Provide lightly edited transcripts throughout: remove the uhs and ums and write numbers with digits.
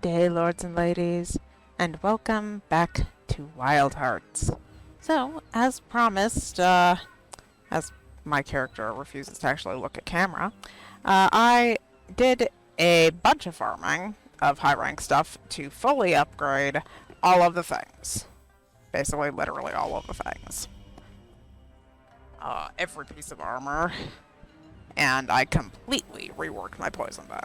day, lords and ladies, and welcome back to Wild Hearts. So, as promised, as my character refuses to actually look at camera, I did a bunch of farming of high rank stuff to fully upgrade all of the things. Basically, literally all of the things. Every piece of armor, and I completely reworked my poison bow.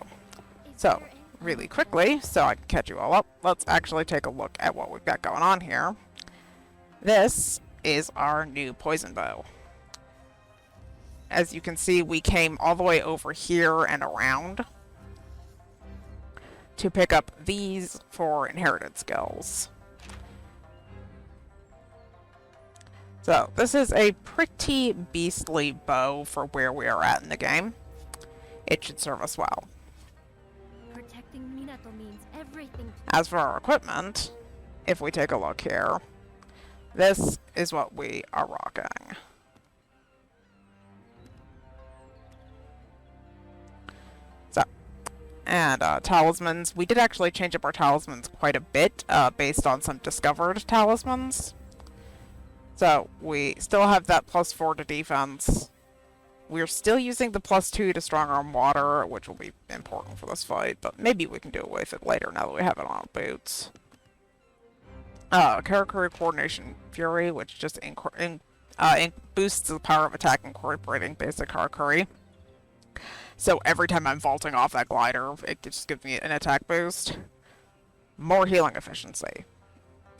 So, really quickly, so I can catch you all up, let's actually take a look at what we've got going on here. This is our new poison bow. As you can see, we came all the way over here and around to pick up these for inherited skills. So, this is a pretty beastly bow for where we are at in the game. It should serve us well. Protecting Minato means everything. As for our equipment, if we take a look here, this is what we are rocking. So, and talismans. We did actually change up our talismans quite a bit based on some discovered talismans. So, we still have that +4 to defense. We're still using the +2 to strong arm water, which will be important for this fight, but maybe we can do away with it later now that we have it on our boots. Karakuri Coordination Fury, which just boosts the power of attack incorporating basic Karakuri. So every time I'm vaulting off that glider, it just gives me an attack boost. More healing efficiency.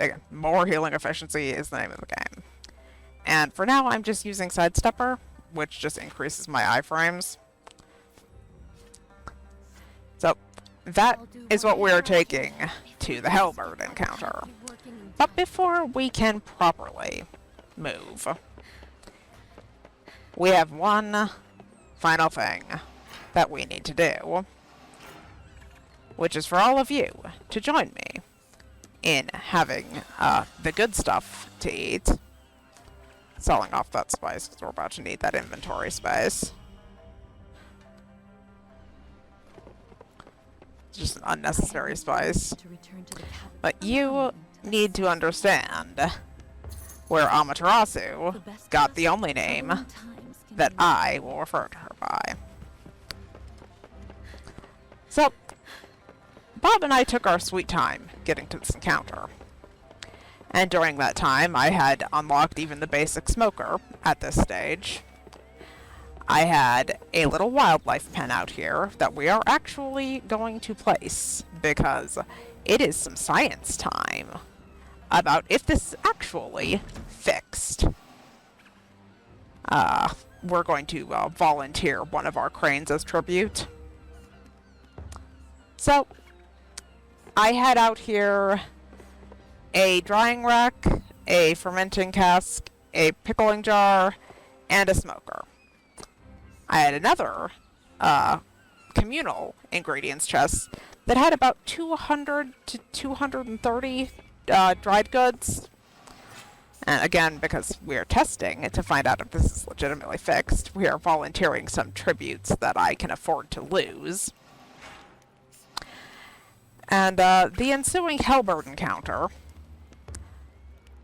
Again, more healing efficiency is the name of the game. And for now, I'm just using Sidestepper, which just increases my iframes. So, that is what we're taking to the hellbird encounter. But before we can properly move, we have one final thing that we need to do, which is for all of you to join me in having the good stuff to eat. Selling off that spice because we're about to need that inventory space. It's just an unnecessary spice. But you need to understand where Amaterasu got the only name that I will refer to her by. So, Bob and I took our sweet time getting to this encounter. And during that time, I had unlocked even the basic smoker at this stage. I had a little wildlife pen out here that we are actually going to place because it is some science time about if this is actually fixed. We're going to volunteer one of our cranes as tribute. So, I had out here a drying rack, a fermenting cask, a pickling jar, and a smoker. I had another communal ingredients chest that had about 200 to 230 dried goods. And again, because we are testing to find out if this is legitimately fixed, we are volunteering some tributes that I can afford to lose. And the ensuing hellbird encounter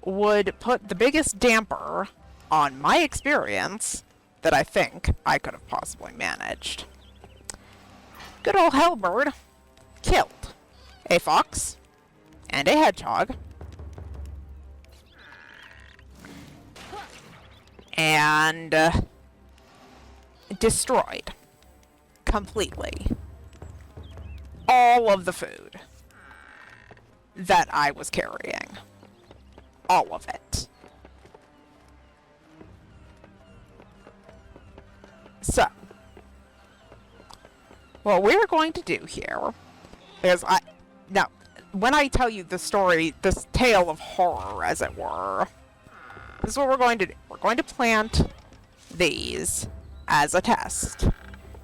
would put the biggest damper on my experience that I think I could have possibly managed. Good old hellbird killed a fox and a hedgehog and destroyed completely all of the food that I was carrying. All of it. So, what we're going to do here is now, when I tell you the story, this tale of horror, as it were, this is what we're going to do. We're going to plant these as a test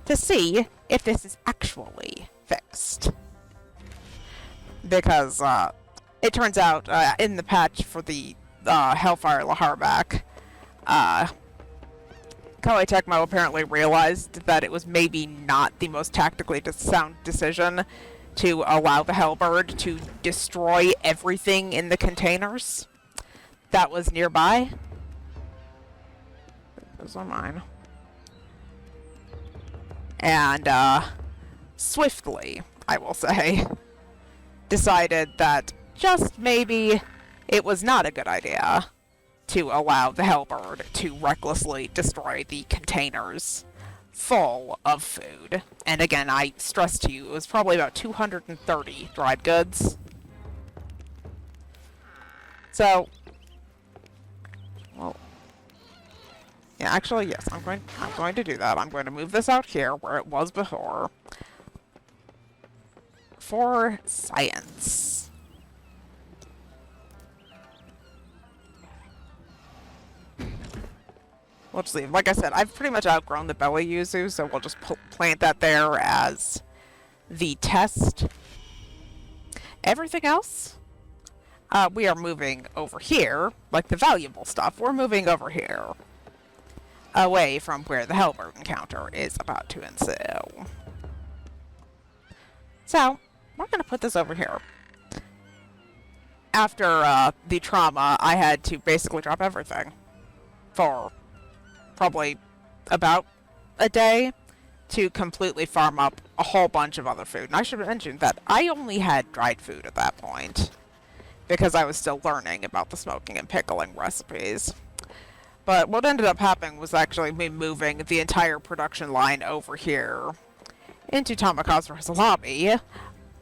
to see if this is actually fixed. Because, it turns out, in the patch for the Hellfire Laharback, Koei Tecmo apparently realized that it was maybe not the most tactically sound decision to allow the hellbird to destroy everything in the containers that was nearby. Those are mine. And, swiftly, I will say, decided that just maybe it was not a good idea to allow the hellbird to recklessly destroy the containers full of food. And again, I stress to you, it was probably about 230 dried goods. So, well, yeah, actually, yes, I'm going to do that. I'm going to move this out here where it was before. For science. We'll just leave. Like I said, I've pretty much outgrown the belly yuzu, so we'll just plant that there as the test. Everything else, we are moving over here, like the valuable stuff. We're moving over here, away from where the hellbird encounter is about to ensue. So, we're going to put this over here. After the trauma, I had to basically drop everything for probably about a day to completely farm up a whole bunch of other food. And I should mention that I only had dried food at that point because I was still learning about the smoking and pickling recipes. But what ended up happening was actually me moving the entire production line over here into Tamakazu's lobby,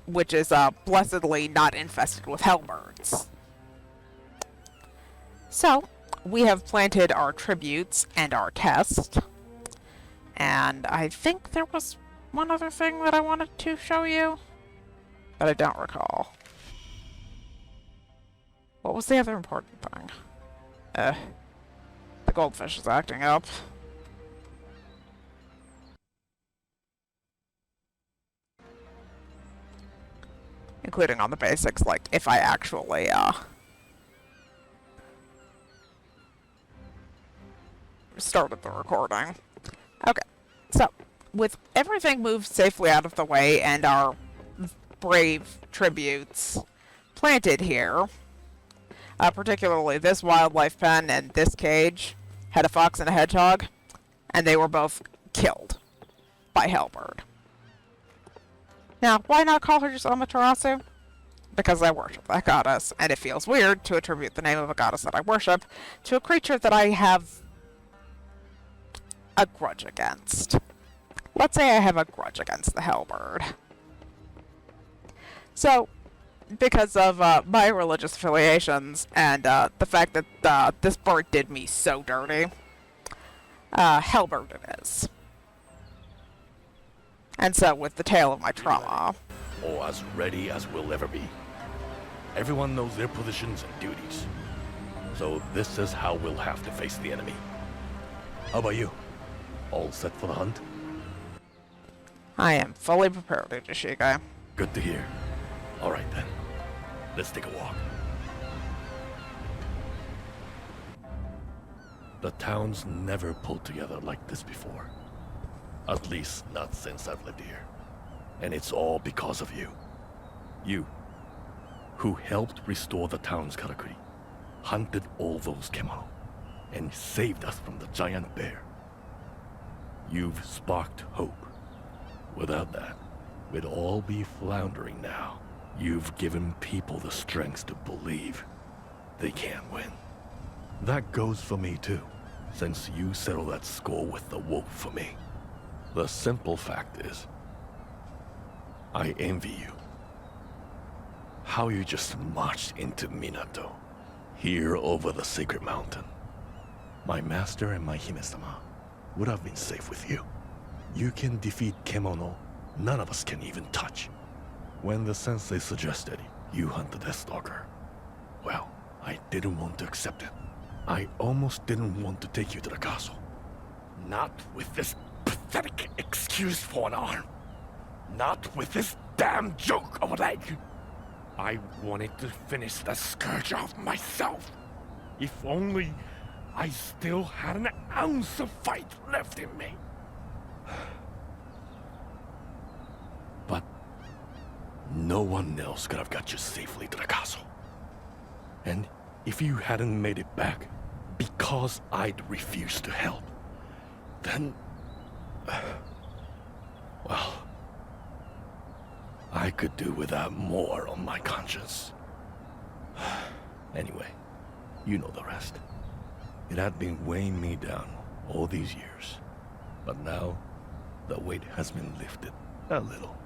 which is blessedly not infested with hellbirds. So, we have planted our tributes and our test. And I think there was one other thing that I wanted to show you, but I don't recall. What was the other important thing? The goldfish is acting up. Including on the basics, like if I actually, started the recording. Okay, so with everything moved safely out of the way and our brave tributes planted here, particularly this wildlife pen and this cage had a fox and a hedgehog, and they were both killed by hellbird. Now, why not call her just Amaterasu? Because I worship that goddess, and it feels weird to attribute the name of a goddess that I worship to a creature that I have a grudge against. Let's say I have a grudge against the hellbird. So, because of my religious affiliations and the fact that this bird did me so dirty, hellbird it is. And so, with the tale of my trauma... Or as ready as we'll ever be. Everyone knows their positions and duties. So this is how we'll have to face the enemy. How about you? All set for the hunt? I am fully prepared, Ujishige. Good to hear. Alright then. Let's take a walk. The town's never pulled together like this before. At least not since I've lived here. And it's all because of you. You, who helped restore the town's karakuri, hunted all those kemono, and saved us from the giant bear. You've sparked hope. Without that, we'd all be floundering now. You've given people the strength to believe they can win. That goes for me too, since you settled that score with the wolf for me. The simple fact is, I envy you. How you just marched into Minato, here over the sacred mountain. My master and my Hime-sama would have been safe with you. You can defeat Kemono none of us can even touch. When the sensei suggested you hunt the Deathstalker, well, I didn't want to accept it. I almost didn't want to take you to the castle. Not with this pathetic excuse for an arm. Not with this damn joke of a leg. I wanted to finish the scourge off myself. If only I still had an ounce of fight left in me. But No one else could have got you safely to the castle. And if you hadn't made it back because I'd refused to help, then... well... I could do without more on my conscience. Anyway, you know the rest. It had been weighing me down all these years. But now, the weight has been lifted a little.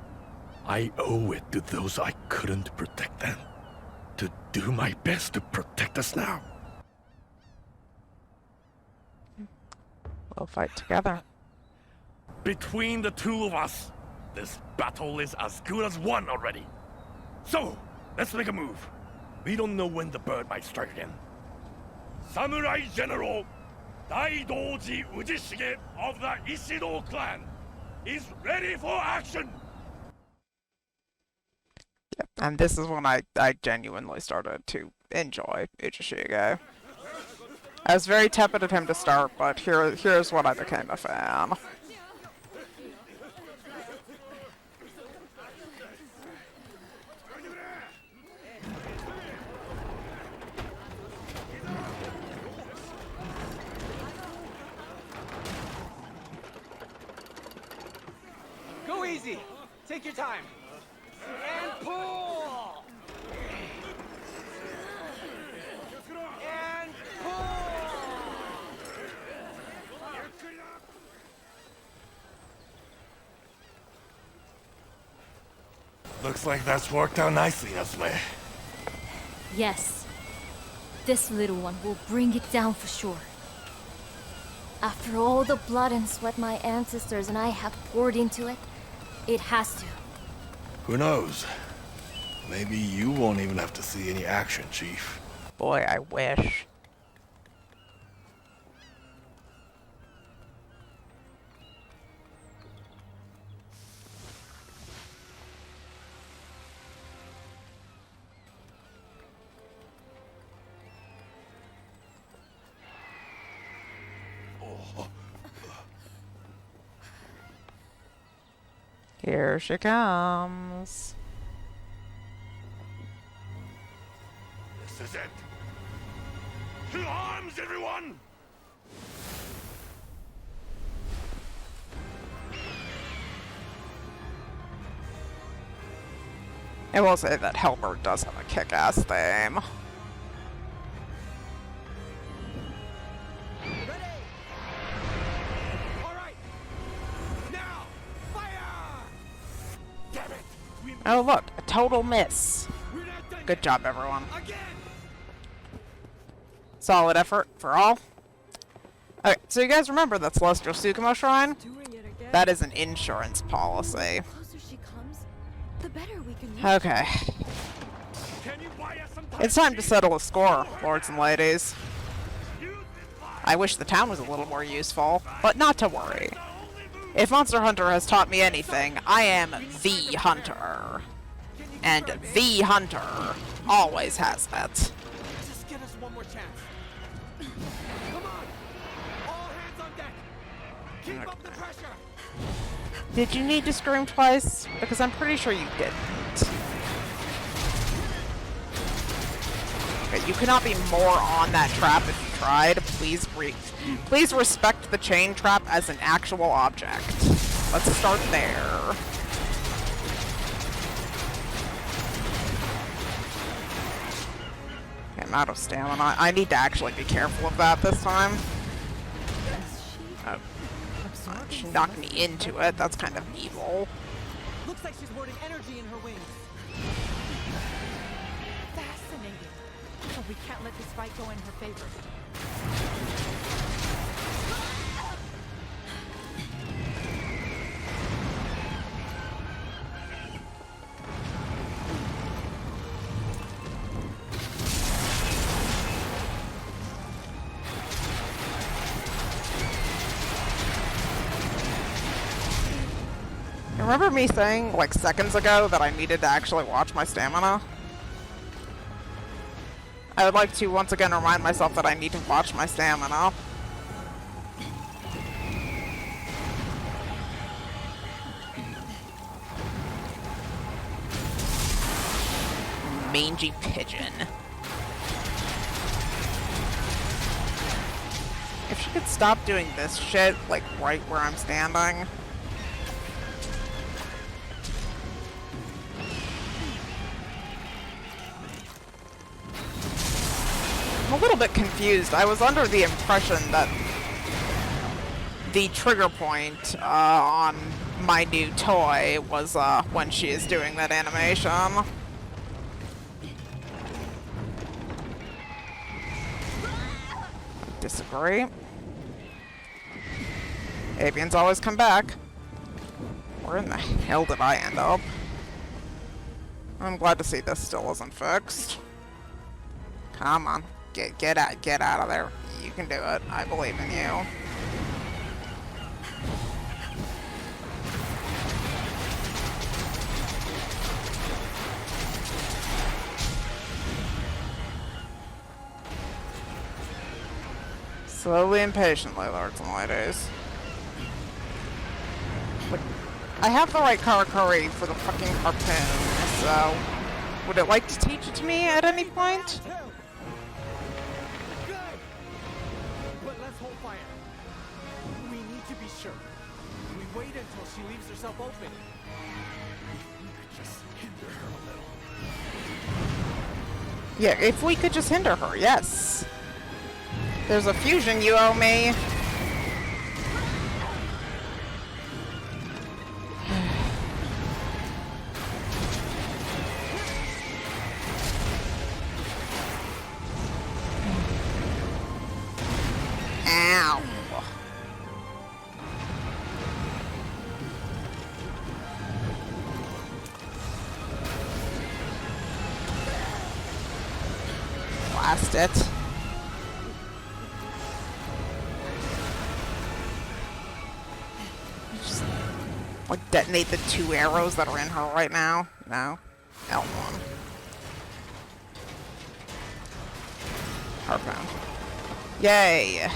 I owe it to those I couldn't protect then, to do my best to protect us now. We'll fight together. Between the two of us, this battle is as good as won already. So, let's make a move. We don't know when the bird might strike again. Samurai General Daidoji Ujishige of the Ishido clan is ready for action! Yep. And this is when I genuinely started to enjoy Ujishige. I was very tepid of him to start, but here's when I became a fan. Go easy. Take your time. And pull. And pull. Looks like that's worked out nicely, Natsume. Yes. This little one will bring it down for sure. After all the blood and sweat my ancestors and I have poured into it, it has to. Who knows? Maybe you won't even have to see any action, Chief. Boy, I wish. Here she comes. This is it. To arms, everyone! I will say that Hellbird does have a kick-ass theme. Oh look, a total miss. Good job, everyone. Solid effort for all. Okay, so you guys remember that Celestial Tsukumo Shrine? That is an insurance policy. The closer she comes, the better we can. Okay. It's time to settle a score, lords and ladies. I wish the town was a little more useful, but not to worry. If Monster Hunter has taught me anything, I am the hunter. And the hunter always has that. Just give us one more chance. Come on! All hands on deck! Keep up the pressure! Did you need to scream twice? Because I'm pretty sure you didn't. Okay, you cannot be more on that trap if you tried. Please respect the chain trap as an actual object. Let's start there. Okay, I'm out of stamina. I need to actually be careful of that this time. Oh. She knocked me into it. That's kind of evil. Looks like she's hoarding energy in her wings. Fascinating. But we can't let this fight go in her favor. Remember me saying, like, seconds ago that I needed to actually watch my stamina? I would like to once again remind myself that I need to watch my stamina. Mangy pigeon. If she could stop doing this shit, like, right where I'm standing. I'm a little bit confused. I was under the impression that the trigger point on my new toy was when she is doing that animation. Disagree. Avians always come back. Where in the hell did I end up? I'm glad to see this still isn't fixed. Come on. Get out of there. You can do it. I believe in you. Slowly and patiently, lords and ladies. But I have the right Karakuri for the fucking harpoon, so would it like to teach it to me at any point? Good. But let's hold fire. We need to be sure. We wait until she leaves herself open. We could just hinder her a little. Yeah, if we could just hinder her, yes. There's a fusion you owe me. Ow. Blast it. Just, like, detonate the 2 arrows that are in her right now. No. L1. Harpoon. Yay!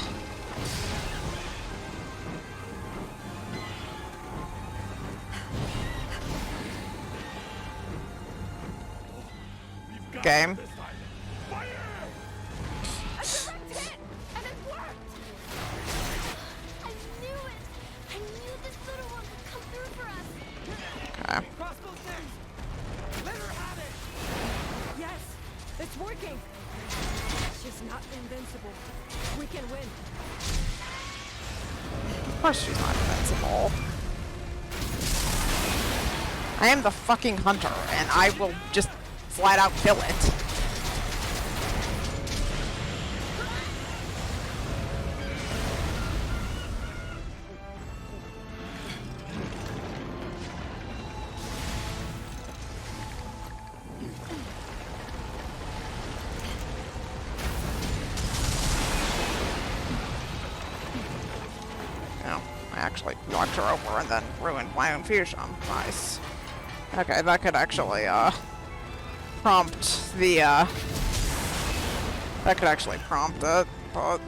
Game. Okay. Crossbow's next. Let her have it. Yes, it's working. She's not invincible. We can win. Of course she's not invincible. I am the fucking hunter, and I will just flat out kill it. No, I actually knocked her over and then ruined my own fusion. Nice. Okay, that could actually, prompt the, that could actually prompt it, but...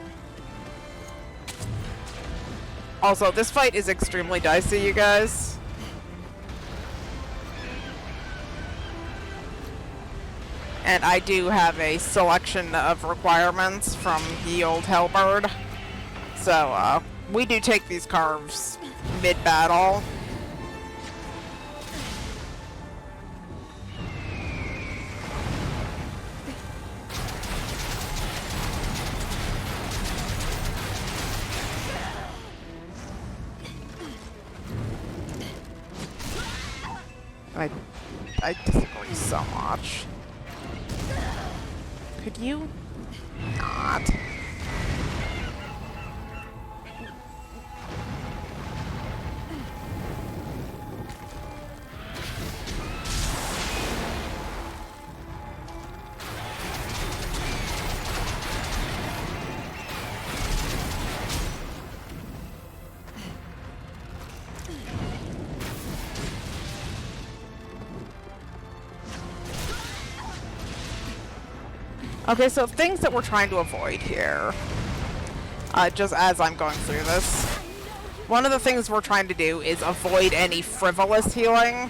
Also, this fight is extremely dicey, you guys. And I do have a selection of requirements from the old hellbird. So, we do take these carves mid-battle. I disagree so much. Could you not? Okay, so things that we're trying to avoid here, just as I'm going through this. One of the things we're trying to do is avoid any frivolous healing.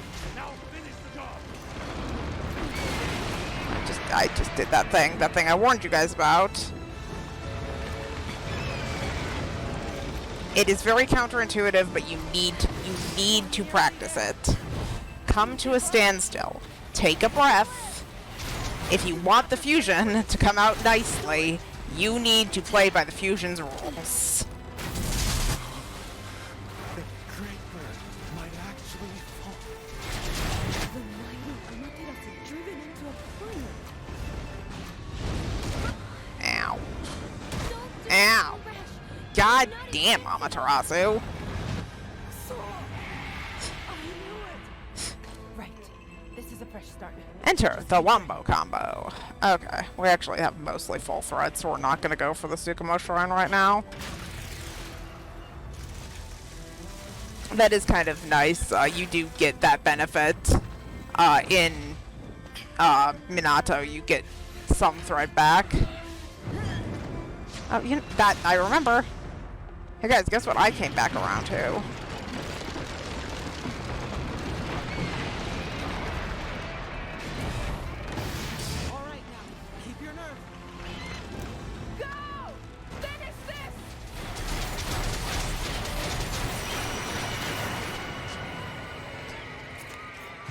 I just did that thing I warned you guys about. It is very counterintuitive, but you need to practice it. Come to a standstill. Take a breath. If you want the fusion to come out nicely, you need to play by the fusion's rules. The great bird might actually fall. The mighty Amaterasu driven into a fire. Ow. Don't do Ow. it, Rash. God damn, Amaterasu. So, I knew it. Right. This is a fresh start. Enter the Wombo combo. Okay, we actually have mostly full thread, so we're not going to go for the Tsukumo Shrine right now. That is kind of nice. You do get that benefit. In Minato, you get some thread back. Oh, that I remember. Hey guys, guess what I came back around to? All right, now, keep your nerve. Go! Finish this!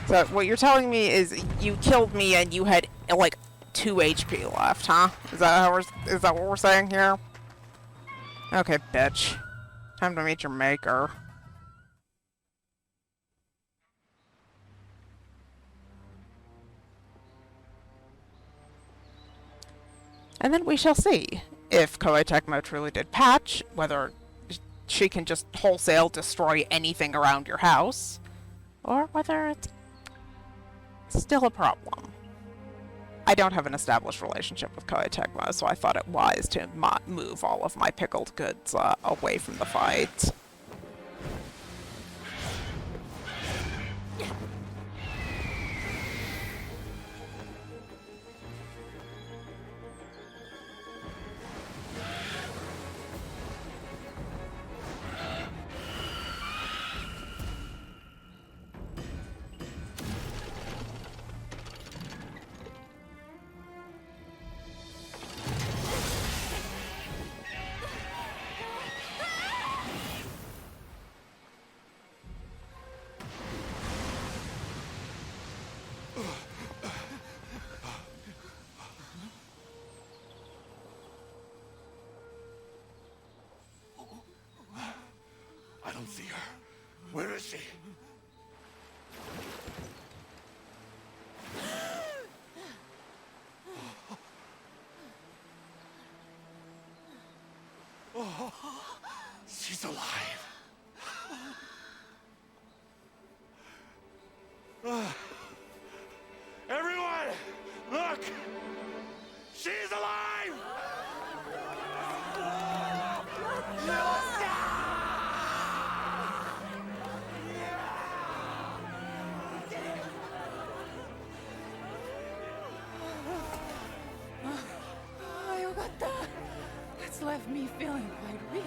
So what you're telling me is you killed me and you had like 2 HP left, huh? Is that what we're saying here? Okay, bitch. Time to meet your maker. And then we shall see if Koei Tecmo truly did patch, whether she can just wholesale destroy anything around your house, or whether it's still a problem. I don't have an established relationship with Koei Tecmo, so I thought it wise to move all of my pickled goods away from the fight. I don't see her. Where is she? Oh, she's alive. Everyone, look! She's alive! That's left me feeling quite weak.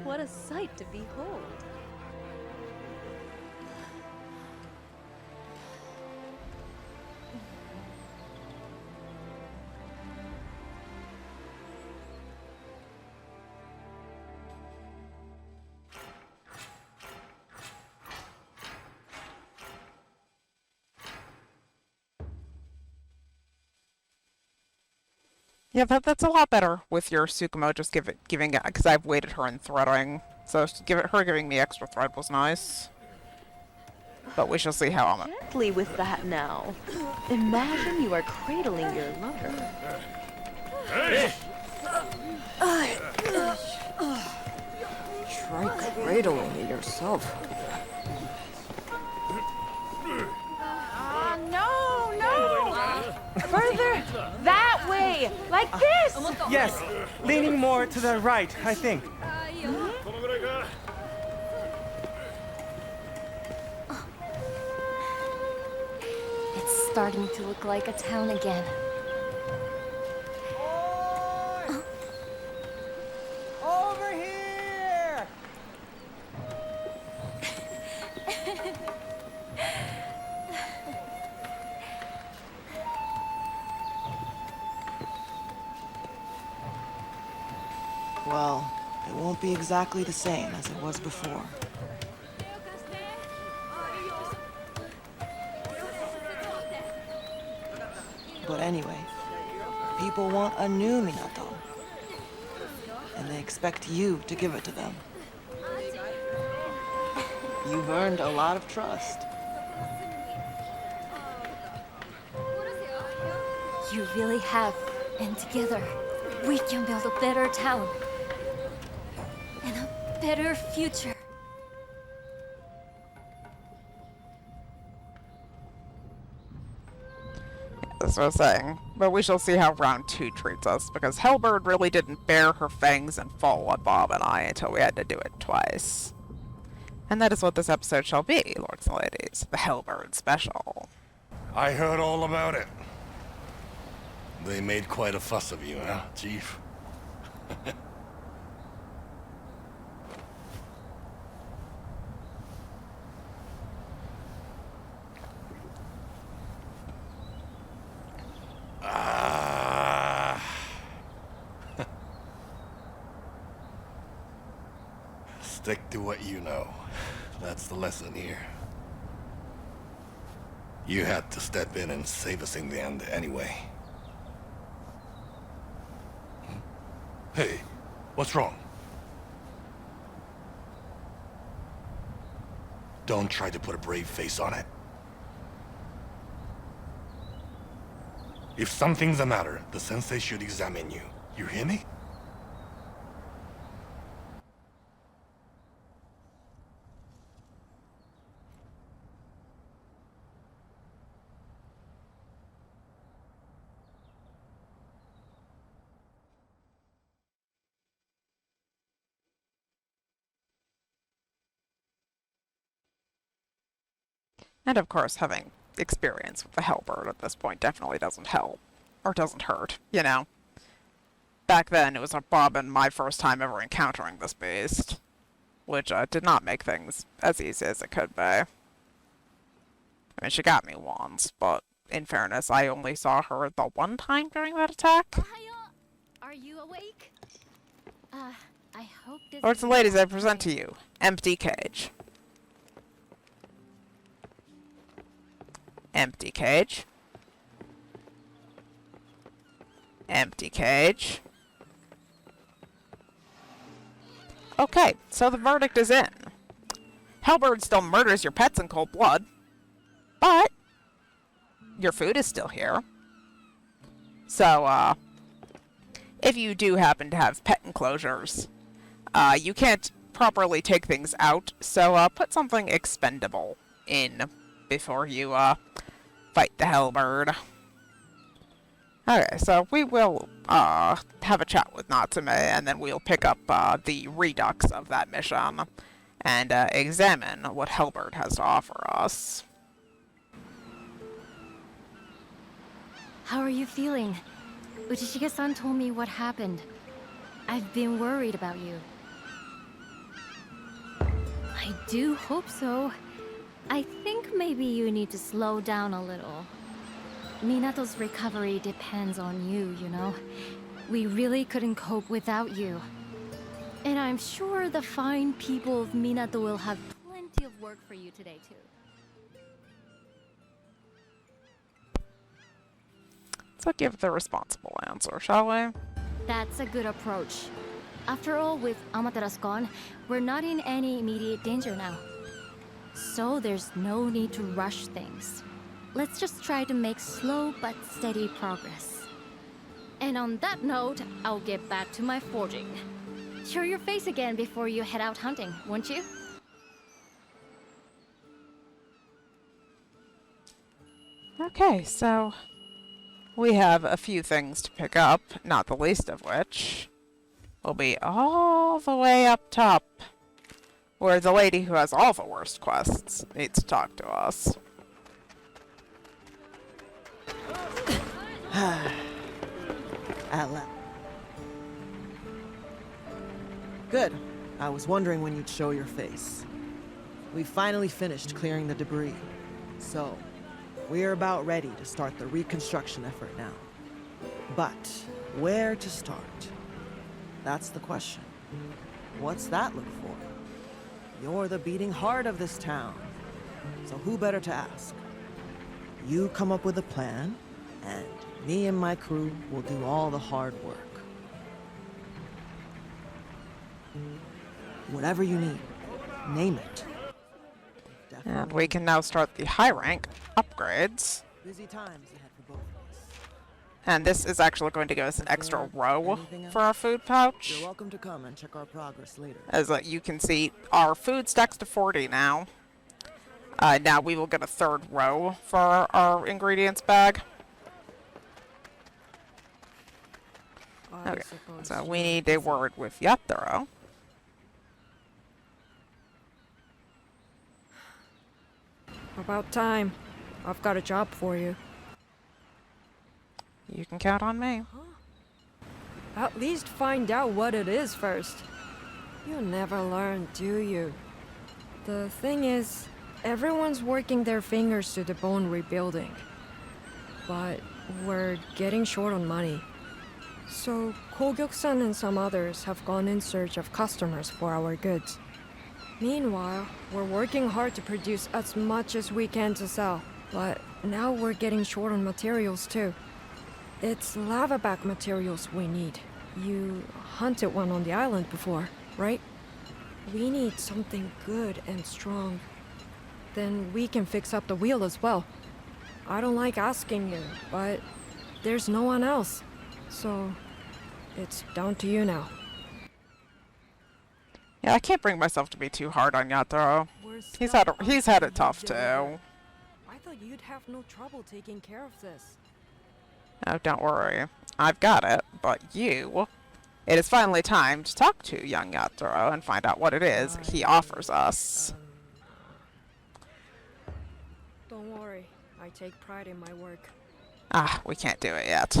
What a sight to behold. Yeah, that's a lot better with your Tsukumo just giving it, because I've waited her in threading. So her giving me extra thread was nice. But we shall see how I'm... Gently with that now. Imagine you are cradling your lover. Try cradling it yourself. No! Further! That way! Like this! Yes, leaning more to the right, I think. It's starting to look like a town again. Over here! Well, it won't be exactly the same as it was before. But anyway, people want a new Minato. And they expect you to give it to them. You've earned a lot of trust. You really have. And together, we can build a better town. And a better future. That's what I was saying. But we shall see how round 2 treats us, because Hellbird really didn't bare her fangs and fall on Bob and I until we had to do it twice. And that is what this episode shall be, lords and ladies. The Hellbird special. I heard all about it. They made quite a fuss of you, huh, Chief? Stick to what you know. That's the lesson here. You had to step in and save us in the end anyway. Hey, what's wrong? Don't try to put a brave face on it. If something's the matter, the sensei should examine you. You hear me? And of course, having experience with the Hellbird at this point definitely doesn't help. Or doesn't hurt, you know. Back then, it was Bob and my first time ever encountering this beast. Which did not make things as easy as it could be. I mean, she got me once, but in fairness, I only saw her the one time during that attack. Ohayo! Are you awake? I hope this... Lords and ladies, I present to you, Empty Cage. Empty cage. Empty cage. Okay, so the verdict is in. Hellbird still murders your pets in cold blood, but your food is still here. So, if you do happen to have pet enclosures, you can't properly take things out, so put something expendable in before you fight the Hellbird. Okay, so we will have a chat with Natsume, and then we'll pick up the redux of that mission and examine what Hellbird has to offer us. How are you feeling? Uchishige-san told me what happened. I've been worried about you. I do hope so. I think maybe you need to slow down a little. Minato's recovery depends on you, you know? We really couldn't cope without you. And I'm sure the fine people of Minato will have plenty of work for you today, too. Let's give the responsible answer, shall we? That's a good approach. After all, with Amaterasu gone, we're not in any immediate danger now. So there's no need to rush things. Let's just try to make slow but steady progress. And on that note, I'll get back to my forging. Show your face again before you head out hunting, won't you? Okay, so we have a few things to pick up, not the least of which will be all the way up top, where the lady who has all the worst quests needs to talk to us. At last. Good. I was wondering when you'd show your face. We finally finished clearing the debris. So, we're about ready to start the reconstruction effort now. But, where to start? That's the question. What's that look for? You're the beating heart of this town. So who better to ask? You come up with a plan, and me and my crew will do all the hard work. Whatever you need, name it. And we can now start the high rank upgrades. Busy times ahead for both of us. And this is actually going to give us an extra row Anything for our food pouch. You're welcome to come and check our progress later. As you can see, our food stacks to 40 now. Now we will get a third row for our ingredients bag. Okay, so we need a word with Yatoro. About time. I've got a job for you. You can count on me. At least find out what it is first. You never learn, do you? The thing is, everyone's working their fingers to the bone rebuilding. But we're getting short on money. So Kogyuk-san and some others have gone in search of customers for our goods. Meanwhile, we're working hard to produce as much as we can to sell. But now we're getting short on materials too. It's lava-back materials we need. You hunted one on the island before, right? We need something good and strong. Then we can fix up the wheel as well. I don't like asking you, but there's no one else. So, it's down to you now. Yeah, I can't bring myself to be too hard on Yatoro. He's had it tough too. I thought you'd have no trouble taking care of this. Oh, don't worry. I've got it, but you... It is finally time to talk to young Yatoro and find out what it is he offers us. Don't worry, I take pride in my work. Ah, we can't do it yet.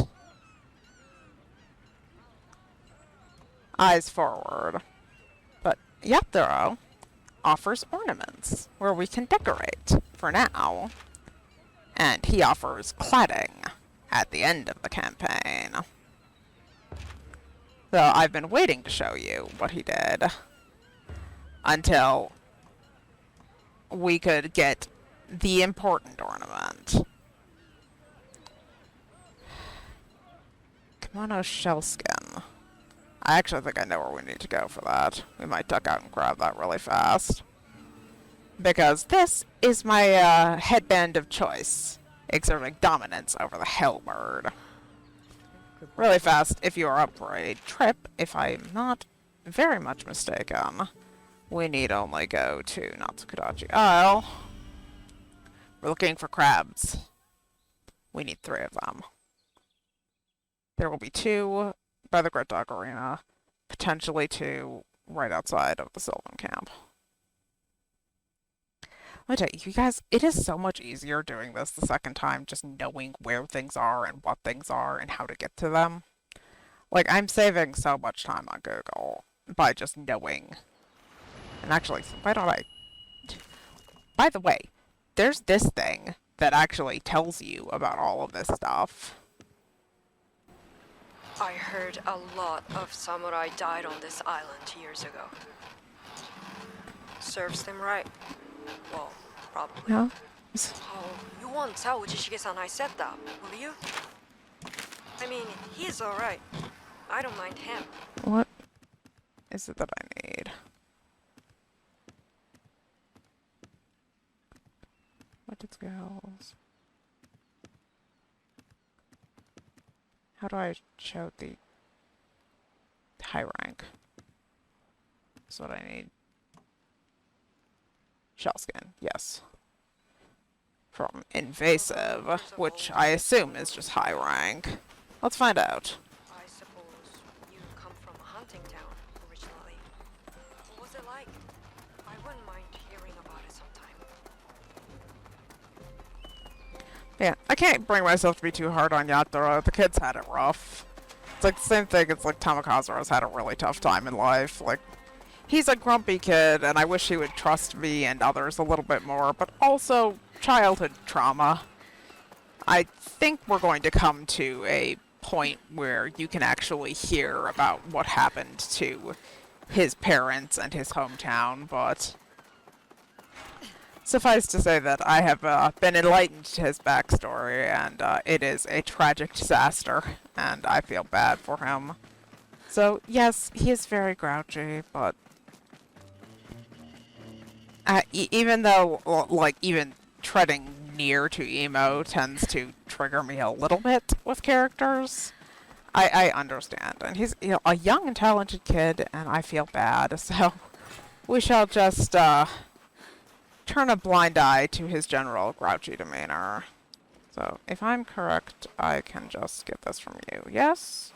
Eyes forward. But Yatoro offers ornaments where we can decorate for now. And he offers cladding at the end of the campaign. So I've been waiting to show you what he did until we could get the important ornament. Kimono shell skin. I actually think I know where we need to go for that. We might duck out and grab that really fast. Because this is my headband of choice, exerting dominance over the hellbird. Really fast, if you are up for a trip, if I'm not very much mistaken, we need only go to Natsukadachi Isle. We're looking for crabs. We need 3 of them. There will be 2 by the Grit Dog Arena, potentially 2 right outside of the Sylvan camp. Let me tell you guys, it is so much easier doing this the second time, just knowing where things are and what things are and how to get to them. Like, I'm saving so much time on Google by just knowing. And actually, why don't I... By the way, there's this thing that actually tells you about all of this stuff. I heard a lot of samurai died on this island years ago. Serves them right. Well, probably. Yeah. Oh, you won't tell Ujishige-san I said that, will you? I mean, he's alright. I don't mind him. What is it that I need? What did skills? How do I show the high rank? That's what I need. Shell skin, yes. From invasive, which I assume is just high rank. Let's find out. I suppose you come from a hunting town originally. What was it like? I wouldn't mind hearing about it sometime. Yeah, I can't bring myself to be too hard on Yatoro. The kids had it rough. It's like the same thing. It's like Tamakazuro's had a really tough time in life. Like, he's a grumpy kid, and I wish he would trust me and others a little bit more, but also childhood trauma. I think we're going to come to a point where you can actually hear about what happened to his parents and his hometown, but suffice to say that I have been enlightened to his backstory, and it is a tragic disaster, and I feel bad for him. So, yes, he is very grouchy, but even though, like, even treading near to emo tends to trigger me a little bit with characters, I understand. And he's, you know, a young and talented kid, and I feel bad, so we shall just turn a blind eye to his general grouchy demeanor. So, if I'm correct, I can just get this from you. Yes?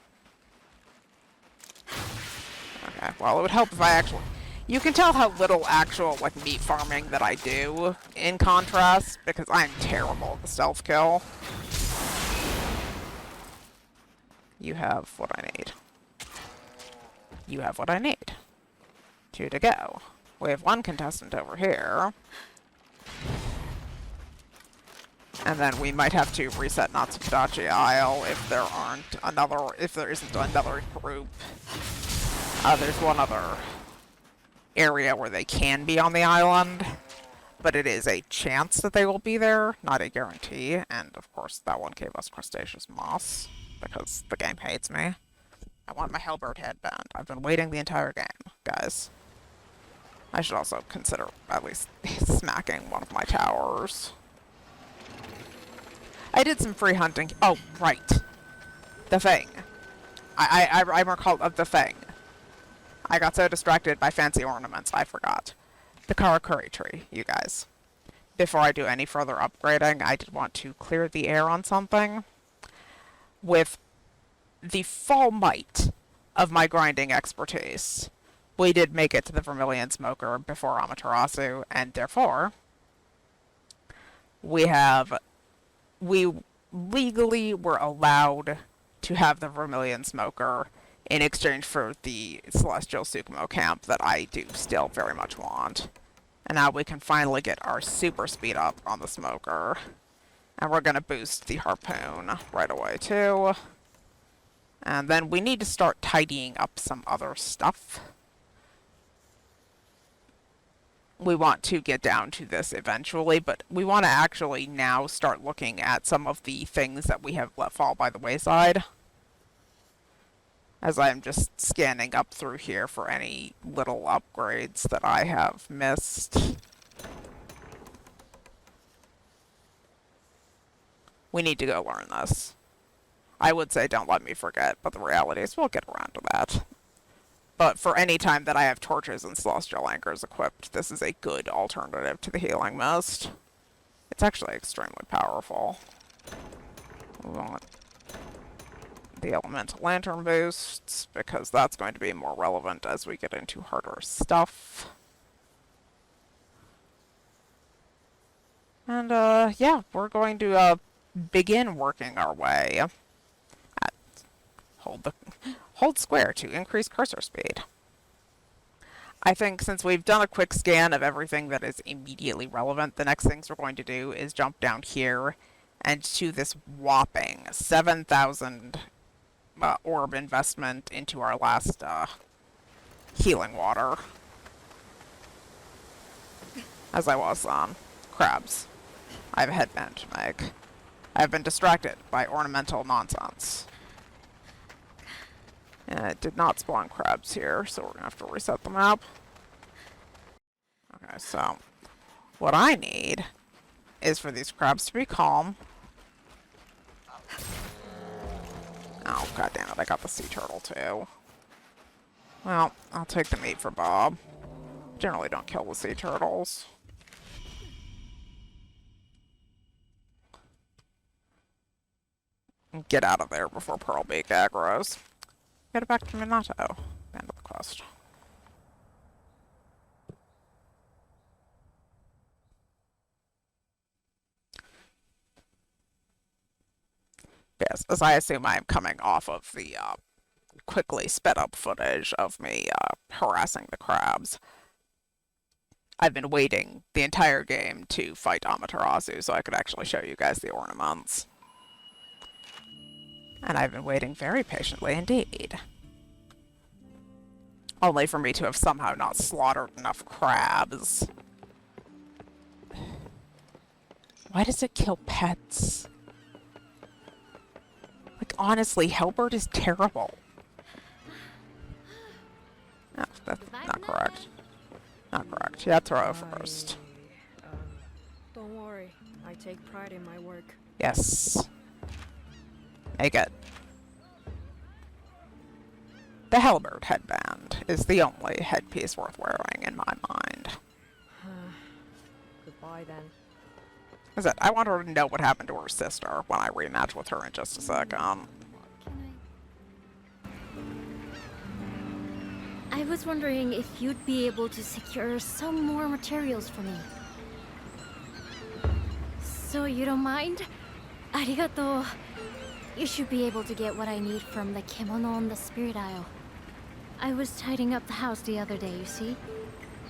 Okay, well, it would help if I actually... You can tell how little actual, like, meat farming that I do, in contrast, because I'm terrible at the stealth kill. You have what I need. You have what I need. 2 to go. We have 1 contestant over here. And then we might have to reset Natsukidachi Isle if there isn't another group. There's one other area where they can be on the island, but it is a chance that they will be there, not a guarantee. And of course that one gave us Crustaceous Moss, because the game hates me. I want my hellbird headband. I've been waiting the entire game, guys. I should also consider at least smacking one of my towers. I did some free hunting. Oh, right. The thing. I recall of the thing. I got so distracted by fancy ornaments, I forgot. The Karakuri tree, you guys. Before I do any further upgrading, I did want to clear the air on something. With the full might of my grinding expertise, we did make it to the Vermilion Smoker before Amaterasu, and therefore, we legally were allowed to have the Vermilion Smoker in exchange for the Celestial Sukumo camp that I do still very much want. And now we can finally get our super speed up on the Smoker. And we're going to boost the Harpoon right away too. And then we need to start tidying up some other stuff. We want to get down to this eventually, but we want to actually now start looking at some of the things that we have let fall by the wayside. As I am just scanning up through here for any little upgrades that I have missed. We need to go learn this. I would say don't let me forget, but the reality is we'll get around to that. But for any time that I have torches and celestial anchors equipped, this is a good alternative to the healing mist. It's actually extremely powerful. We want the elemental lantern boosts, because that's going to be more relevant as we get into harder stuff. And yeah, we're going to begin working our way. Hold square to increase cursor speed. I think since we've done a quick scan of everything that is immediately relevant, the next things we're going to do is jump down here and to this whopping 7,000 orb investment into our last healing water. As I was on crabs. I have a headband to make. I have been distracted by ornamental nonsense. And it did not spawn crabs here, so we're going to have to reset the map. Okay, so what I need is for these crabs to be calm. Oh, god damn it, I got the sea turtle too. Well, I'll take the meat for Bob. Generally don't kill the sea turtles. Get out of there before Pearlbeak aggroes. Get it back to Minato. End of the quest. Yes, as I assume I am coming off of the quickly sped up footage of me harassing the crabs. I've been waiting the entire game to fight Amaterasu so I could actually show you guys the ornaments. And I've been waiting very patiently indeed. Only for me to have somehow not slaughtered enough crabs. Why does it kill pets? Like, honestly, hellbird is terrible. Oh, that's not correct. Not correct. Yeah, throw first. Don't worry. I take pride in my work. Yes. Make it. The hellbird headband is the only headpiece worth wearing in my mind. Goodbye then. Is it? I want her to know what happened to her sister when I rematch with her in just a second. I was wondering if you'd be able to secure some more materials for me. So you don't mind? Arigato. You should be able to get what I need from the kimono on the spirit aisle. I was tidying up the house the other day, you see?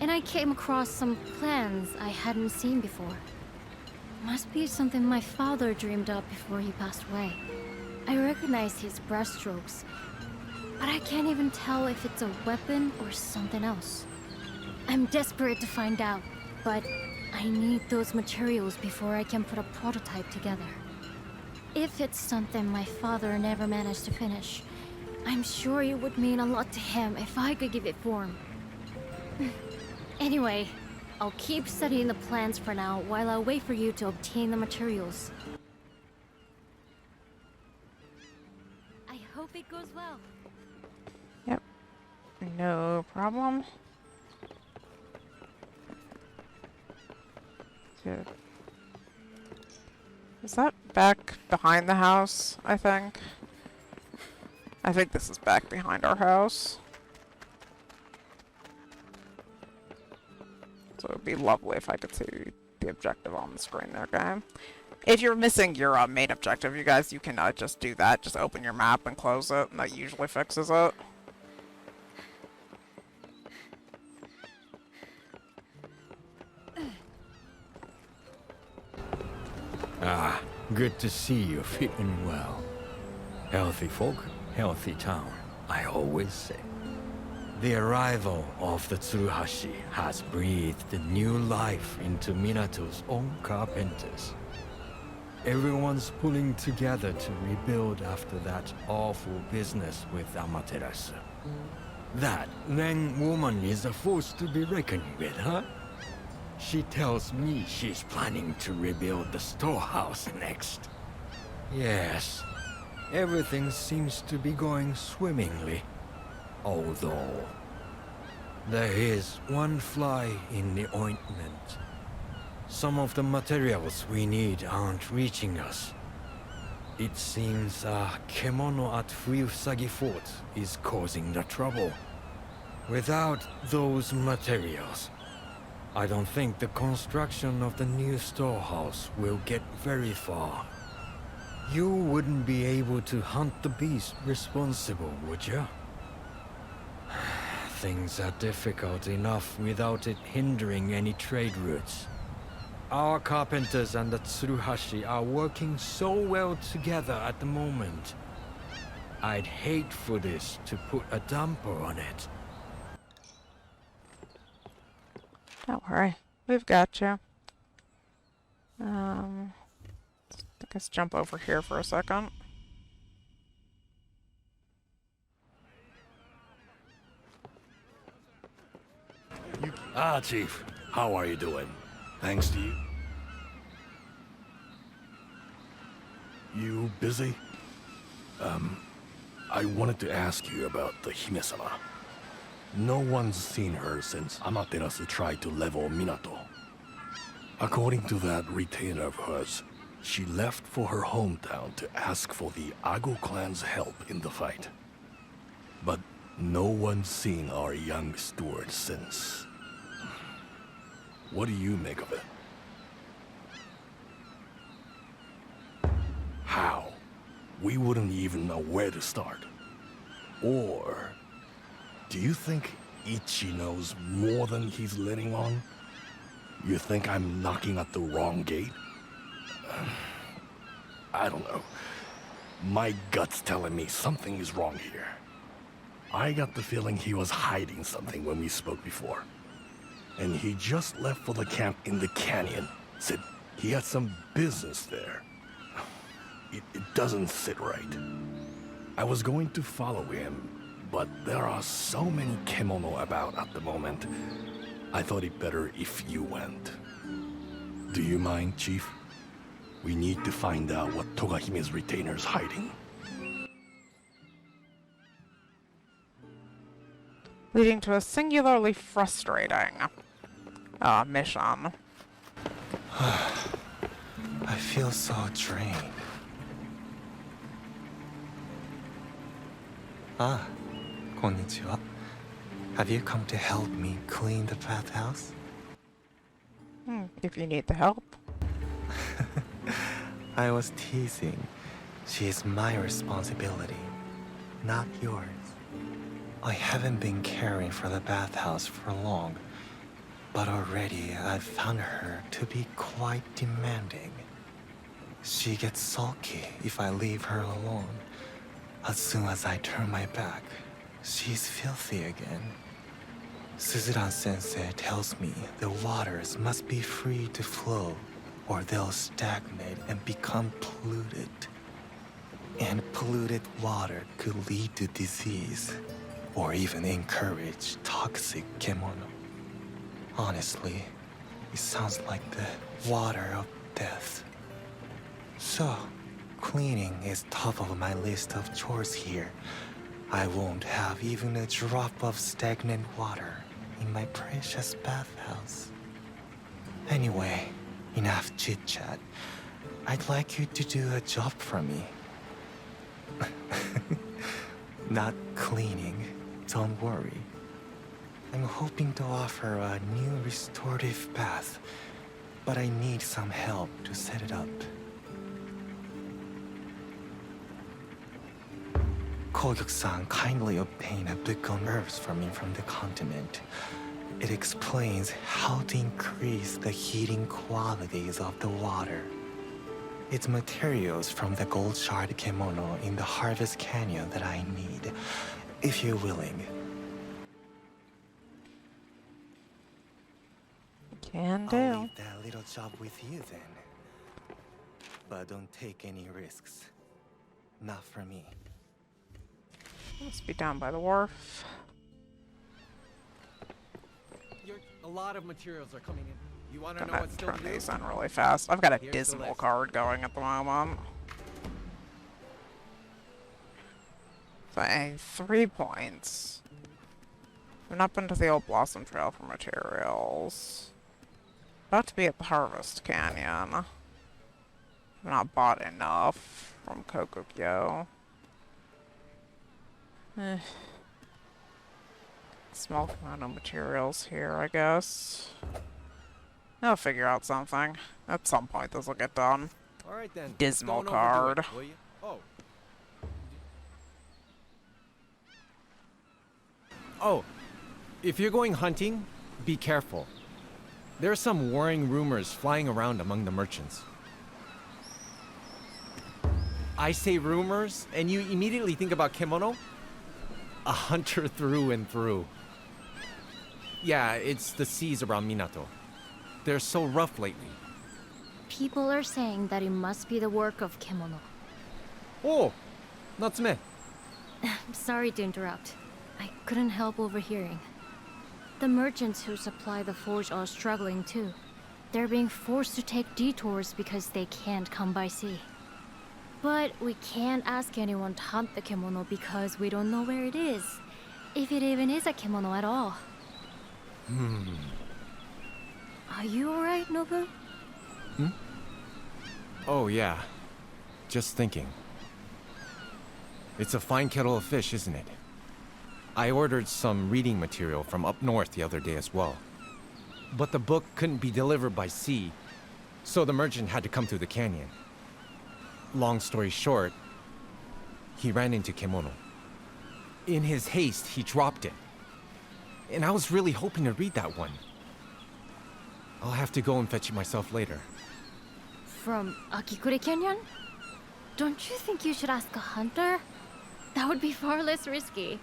And I came across some plans I hadn't seen before. Must be something my father dreamed up before he passed away. I recognize his brushstrokes, but I can't even tell if it's a weapon or something else. I'm desperate to find out, but I need those materials before I can put a prototype together. If it's something my father never managed to finish, I'm sure it would mean a lot to him if I could give it form. Anyway, I'll keep studying the plans for now while I wait for you to obtain the materials. I hope it goes well. Yep. No problem. Good. Is that back behind the house, I think? I think this is back behind our house. So it would be lovely if I could see the objective on the screen there, okay? If you're missing your main objective, you guys, you can just do that. Just open your map and close it, and that usually fixes it. Ah, good to see you fitting well. Healthy folk, healthy town, I always say. The arrival of the Tsuruhashi has breathed new life into Minato's own carpenters. Everyone's pulling together to rebuild after that awful business with Amaterasu. That Ren woman is a force to be reckoned with, huh? She tells me she's planning to rebuild the storehouse next. Yes, everything seems to be going swimmingly. Although, there is one fly in the ointment. Some of the materials we need aren't reaching us. It seems a kimono at Fuyusagi Fort is causing the trouble. Without those materials, I don't think the construction of the new storehouse will get very far. You wouldn't be able to hunt the beast responsible, would you? Things are difficult enough without it hindering any trade routes. Our carpenters and the Tsuruhashi are working so well together at the moment. I'd hate for this to put a damper on it. Don't worry, we've got you. Let's jump over here for a second. Chief. How are you doing? Thanks to you. You busy? I wanted to ask you about the Hime-sama. No one's seen her since Amaterasu tried to level Minato. According to that retainer of hers, she left for her hometown to ask for the Ago clan's help in the fight. But no one's seen our young steward since. What do you make of it? How? We wouldn't even know where to start. Or do you think Ichi knows more than he's letting on? You think I'm knocking at the wrong gate? I don't know. My gut's telling me something is wrong here. I got the feeling he was hiding something when we spoke before. And he just left for the camp in the canyon. Said he had some business there. It doesn't sit right. I was going to follow him, but there are so many kimono about at the moment. I thought it better if you went. Do you mind, Chief? We need to find out what Togahime's retainer's hiding. Leading to a singularly frustrating mission. I feel so drained. Ah, konnichiwa. Have you come to help me clean the bathhouse? If you need the help. I was teasing. She is my responsibility, not yours. I haven't been caring for the bathhouse for long, but already I've found her to be quite demanding. She gets sulky if I leave her alone. As soon as I turn my back, she's filthy again. Suzuran-sensei tells me the waters must be free to flow, or they'll stagnate and become polluted. And polluted water could lead to disease, or even encourage toxic kimono. Honestly, it sounds like the water of death. So, cleaning is top of my list of chores here. I won't have even a drop of stagnant water in my precious bathhouse. Anyway, enough chit-chat. I'd like you to do a job for me. Not cleaning, don't worry. I'm hoping to offer a new restorative bath, but I need some help to set it up. Kogyuk-san kindly obtained a book on herbs for me from the continent. It explains how to increase the heating qualities of the water. It's materials from the gold shard kimono in the Harvest Canyon that I need, if you're willing. Can do. I'll leave that little job with you then. But don't take any risks. Not for me. Must be down by the wharf. A lot of materials are coming in. You want to know Gonna what's still turn to do? these on really fast. I've got a Here's the dismal list. card going at the moment. So I need 3 points. I've not been to the old Blossom Trail for materials. About to be at the Harvest Canyon. I've not bought enough from Kokokyo. Small amount of materials here, I guess. I'll figure out something. At some point this will get done. All right then. Dismal Don't overdo card. it, will you? Oh. Oh, if you're going hunting, be careful. There are some worrying rumors flying around among the merchants. I say rumors, and you immediately think about kimono? A hunter through and through. Yeah, it's the seas around Minato. They're so rough lately. People are saying that it must be the work of kimono. Oh, Natsume. I'm sorry to interrupt. I couldn't help overhearing. The merchants who supply the forge are struggling too. They're being forced to take detours because they can't come by sea. But we can't ask anyone to hunt the kimono because we don't know where it is. If it even is a kimono at all. Are you alright, Nobu? Oh, yeah. Just thinking. It's a fine kettle of fish, isn't it? I ordered some reading material from up north the other day as well. But the book couldn't be delivered by sea, so the merchant had to come through the canyon. Long story short, he ran into kimono. In his haste, he dropped it. And I was really hoping to read that one. I'll have to go and fetch it myself later. From Akikure Canyon? Don't you think you should ask a hunter? That would be far less risky.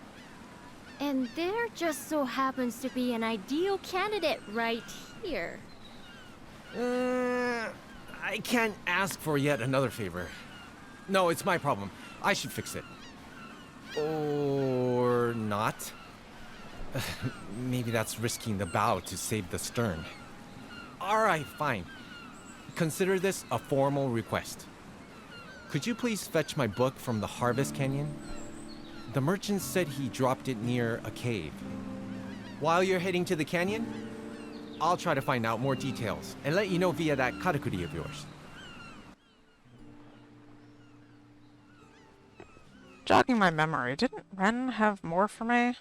And there just so happens to be an ideal candidate right here. I can't ask for yet another favor. No, it's my problem. I should fix it. Or not. Maybe that's risking the bow to save the stern. Alright, fine. Consider this a formal request. Could you please fetch my book from the Harvest Canyon? The merchant said he dropped it near a cave. While you're heading to the canyon, I'll try to find out more details and let you know via that karakuri of yours. Jogging my memory, didn't Ren have more for me?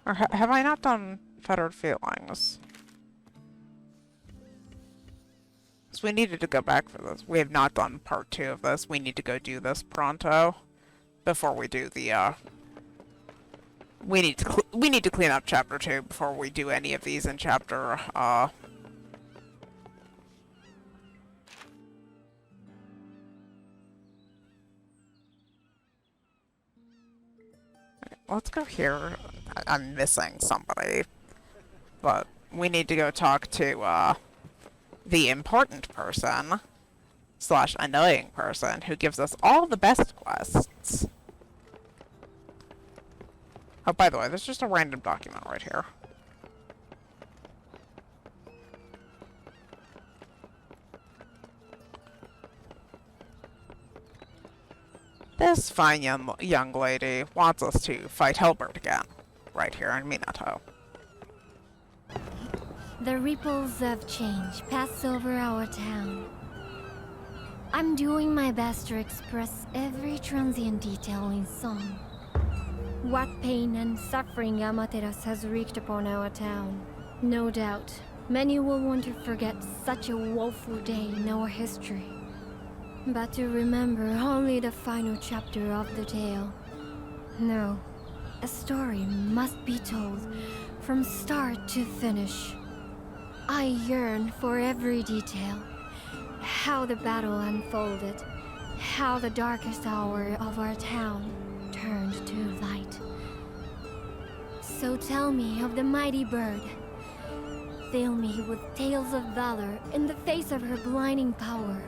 Or have I not done Fettered Feelings? So we needed to go back for this. We have not done part 2 of this. We need to go do this pronto before we do the we need to clean up chapter 2 before we do any of these in chapter let's go here. I'm missing somebody. But we need to go talk to the important person / annoying person who gives us all the best quests. Oh, by the way, there's just a random document right here. This fine young lady wants us to fight Hellbird again, right here in Minato. The ripples of change pass over our town. I'm doing my best to express every transient detail in song. What pain and suffering Amaterasu has wreaked upon our town. No doubt, many will want to forget such a woeful day in our history. But to remember only the final chapter of the tale. No, a story must be told from start to finish. I yearn for every detail. How the battle unfolded. How the darkest hour of our town turned to light. So tell me of the mighty bird. Fill me with tales of valor in the face of her blinding power.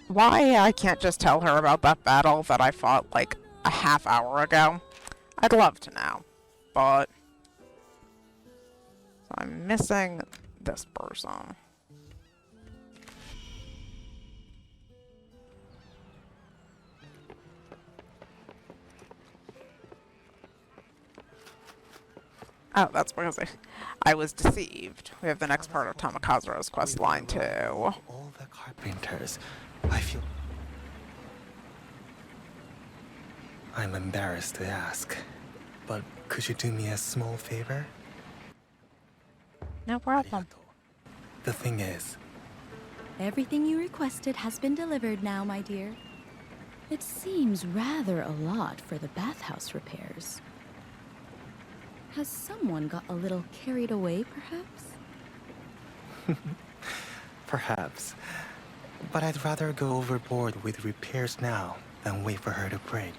Why I can't just tell her about that battle that I fought like a half hour ago? I'd love to know, but I'm missing this person. Oh, that's because I was deceived. We have the next part of Tamakazuro's quest line too. All the carpenters, I feel... I'm embarrassed to ask, but could you do me a small favor? No problem. The thing is... Everything you requested has been delivered now, my dear. It seems rather a lot for the bathhouse repairs. Has someone got a little carried away, perhaps? Perhaps. But I'd rather go overboard with repairs now than wait for her to break.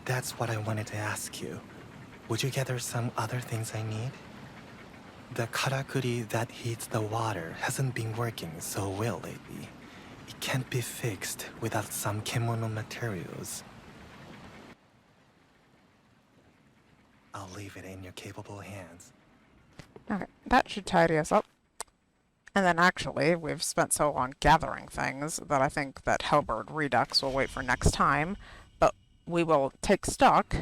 That's what I wanted to ask you. Would you gather some other things I need? The karakuri that heats the water hasn't been working so well lately. It can't be fixed without some kimono materials. I'll leave it in your capable hands. Okay, that should tidy us up. And then actually, we've spent so long gathering things that I think that Hellbird Redux will wait for next time, but we will take stock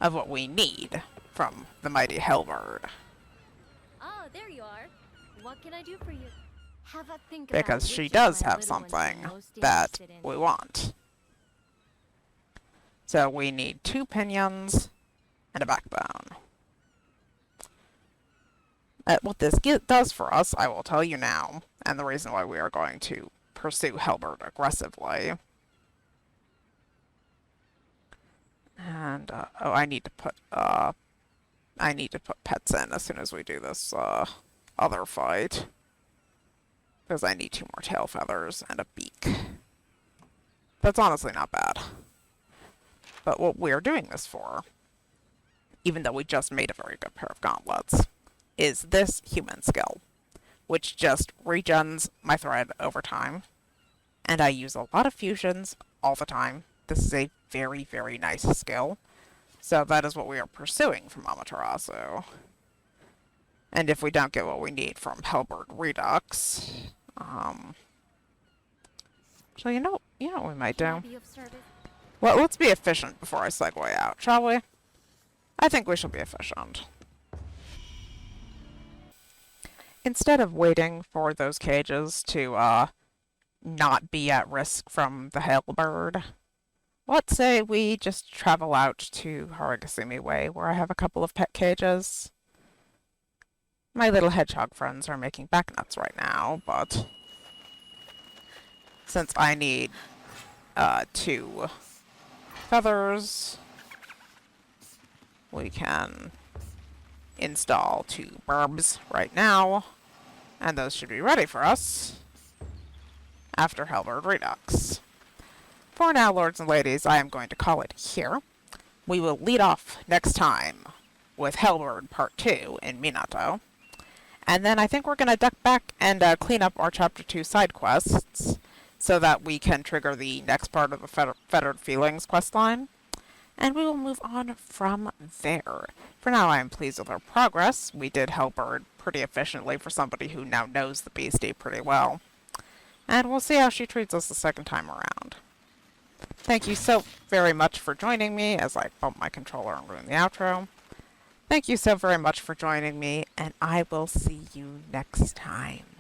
of what we need from the mighty Hellbird. Oh, there you are. What can I do for you? Have a think Because about she which does of my have little ones something you're most that interested in. we want. So we need 2 pinions and a backbone. What this does for us, I will tell you now, and the reason why we are going to pursue Hellbird aggressively. And, oh, I need to I need to put pets in as soon as we do this other fight. Because I need 2 more tail feathers and a beak. That's honestly not bad. But what we're doing this for, even though we just made a very good pair of gauntlets, is this human skill, which just regens my thread over time. And I use a lot of fusions all the time. This is a very, very nice skill. So that is what we are pursuing from Amaterasu. And if we don't get what we need from Hellbird Redux, so you know what we might do? Well, let's be efficient before I segue out, shall we? I think we shall be efficient. Instead of waiting for those cages to not be at risk from the hellbird, let's say we just travel out to Haragasumi Way, where I have a couple of pet cages. My little hedgehog friends are making backnuts right now, but since I need 2 feathers, we can install 2 burbs right now, and those should be ready for us after Hellbird Redux. For now, lords and ladies, I am going to call it here. We will lead off next time with Hellbird Part 2 in Minato. And then I think we're going to duck back and clean up our Chapter 2 side quests so that we can trigger the next part of the Fettered Feelings questline. And we will move on from there. For now, I am pleased with our progress. We did Hellbird pretty efficiently for somebody who now knows the beastie pretty well. And we'll see how she treats us the second time around. Thank you so very much for joining me as I bump my controller and ruin the outro. Thank you so very much for joining me, and I will see you next time.